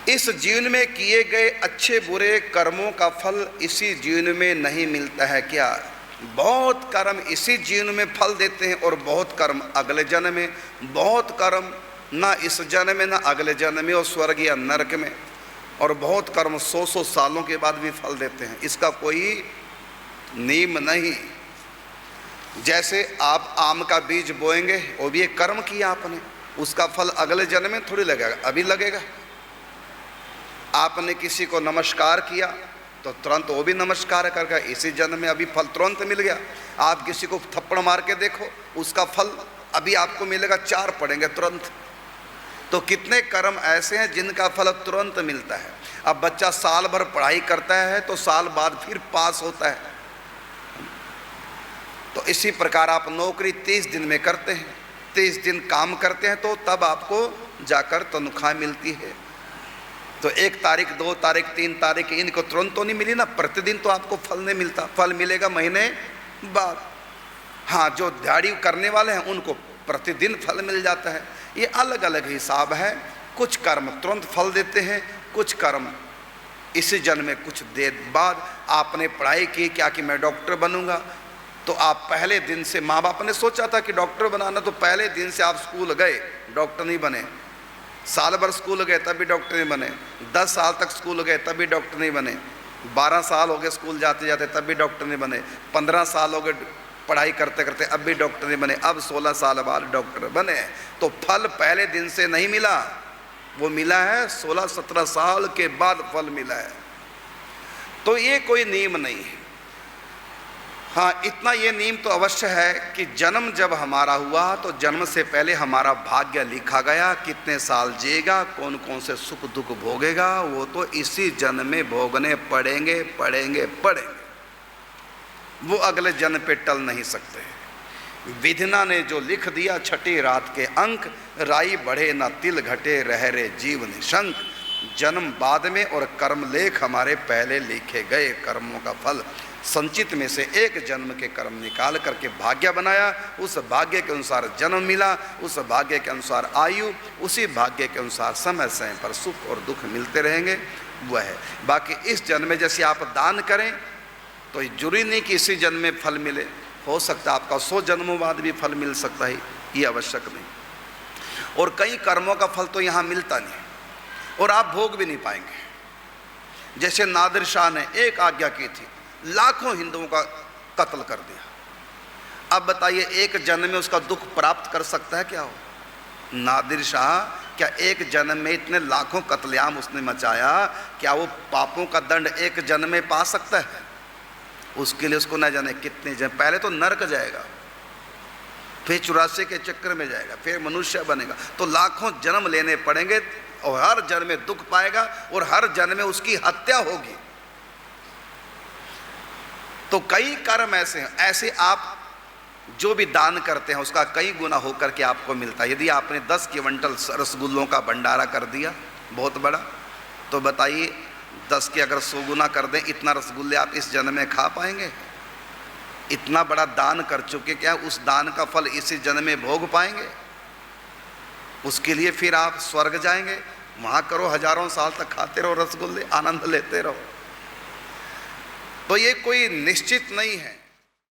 इस जीवन में किए गए अच्छे बुरे कर्मों का फल इसी जीवन में नहीं मिलता है क्या? बहुत कर्म इसी जीवन में फल देते हैं और बहुत कर्म अगले जन्म में, बहुत कर्म ना इस जन्म में ना अगले जन्म में और स्वर्ग या नरक में, और बहुत कर्म 100 सालों के बाद भी फल देते हैं। इसका कोई नियम नहीं। जैसे आप आम का बीज बोएंगे, वो भी एक कर्म किया आपने, उसका फल अगले जन्म में थोड़ी लगेगा, अभी लगेगा। आपने किसी को नमस्कार किया तो तुरंत वो भी नमस्कार करके इसी जन्म में अभी फल तुरंत मिल गया। आप किसी को थप्पड़ मार के देखो, उसका फल अभी आपको मिलेगा, 4 पड़ेंगे तुरंत। तो कितने कर्म ऐसे हैं जिनका फल तुरंत मिलता है। अब बच्चा साल भर पढ़ाई करता है तो साल बाद फिर पास होता है। तो इसी प्रकार आप नौकरी 30 दिन में करते हैं, 30 दिन काम करते हैं तो तब आपको जाकर तनख्वाह मिलती है। तो 1 तारीख, 2 तारीख, 3 तारीख इनको तुरंत तो नहीं मिली ना, प्रतिदिन तो आपको फल नहीं मिलता, फल मिलेगा महीने बाद। हाँ, जो दिहाड़ी करने वाले हैं उनको प्रतिदिन फल मिल जाता है। ये अलग अलग हिसाब है। कुछ कर्म तुरंत फल देते हैं, कुछ कर्म इसी जन्म में कुछ देर बाद। आपने पढ़ाई की क्या कि मैं डॉक्टर बनूंगा, तो आप पहले दिन से, माँ बाप ने सोचा था कि डॉक्टर बनाना, तो पहले दिन से आप स्कूल गए, डॉक्टर नहीं बने। साल भर स्कूल गए तब भी डॉक्टर नहीं बने। 10 साल तक स्कूल गए तब भी डॉक्टर नहीं बने। 12 साल हो गए स्कूल जाते जाते तब भी डॉक्टर नहीं बने। 15 साल हो गए पढ़ाई करते करते अब भी डॉक्टर नहीं बने। अब 16 साल बाद डॉक्टर बने। तो फल पहले दिन से नहीं मिला, वो मिला है 16-17 साल के बाद फल मिला है। तो ये कोई नियम नहीं है। हाँ, इतना ये नियम तो अवश्य है कि जन्म जब हमारा हुआ तो जन्म से पहले हमारा भाग्य लिखा गया, कितने साल जिएगा, कौन कौन से सुख दुख भोगेगा, वो तो इसी जन्म में भोगने पड़ेंगे पड़ेंगे पड़ेंगे। वो अगले जन्म पे टल नहीं सकते। विधना ने जो लिख दिया छठी रात के अंक, राई बढ़े ना तिल घटे रह रे जीव निशंक। जन्म बाद में और कर्म लेख हमारे पहले लिखे गए। कर्मों का फल संचित में से एक जन्म के कर्म निकाल करके भाग्य बनाया, उस भाग्य के अनुसार जन्म मिला, उस भाग्य के अनुसार आयु, उसी भाग्य के अनुसार समय समय पर सुख और दुख मिलते रहेंगे। वह है। बाकी इस जन्म में जैसे आप दान करें तो जरूरी नहीं कि इसी जन्म में फल मिले, हो सकता है आपका 100 जन्मों बाद भी फल मिल सकता है, ये आवश्यक नहीं। और कई कर्मों का फल तो यहाँ मिलता नहीं और आप भोग भी नहीं पाएंगे। जैसे नादिर शाह ने एक आज्ञा की थी, लाखों हिंदुओं का कत्ल कर दिया। अब बताइए एक जन्म में उसका दुख प्राप्त कर सकता है क्या हो? नादिर शाह क्या एक जन्म में इतने लाखों कत्लेआम उसने मचाया, क्या वो पापों का दंड एक जन्म में पा सकता है? उसके लिए उसको न जाने कितने जन्म, पहले तो नरक जाएगा, फिर 84 के चक्कर में जाएगा, फिर मनुष्य बनेगा। तो लाखों जन्म लेने पड़ेंगे और हर जन्म में दुख पाएगा और हर जन्म में उसकी हत्या होगी। तो कई कर्म ऐसे हैं, ऐसे आप जो भी दान करते हैं उसका कई गुना होकर के आपको मिलता है। यदि आपने 10 क्विंटल रसगुल्लों का भंडारा कर दिया बहुत बड़ा, तो बताइए 10 के अगर 100 गुना कर दें, इतना रसगुल्ले आप इस जन्म में खा पाएंगे? इतना बड़ा दान कर चुके, क्या उस दान का फल इसी जन्म में भोग पाएंगे? उसके लिए फिर आप स्वर्ग जाएंगे, वहाँ करो, हजारों साल तक खाते रहो रसगुल्ले, आनंद लेते रहो। तो ये कोई निश्चित नहीं है।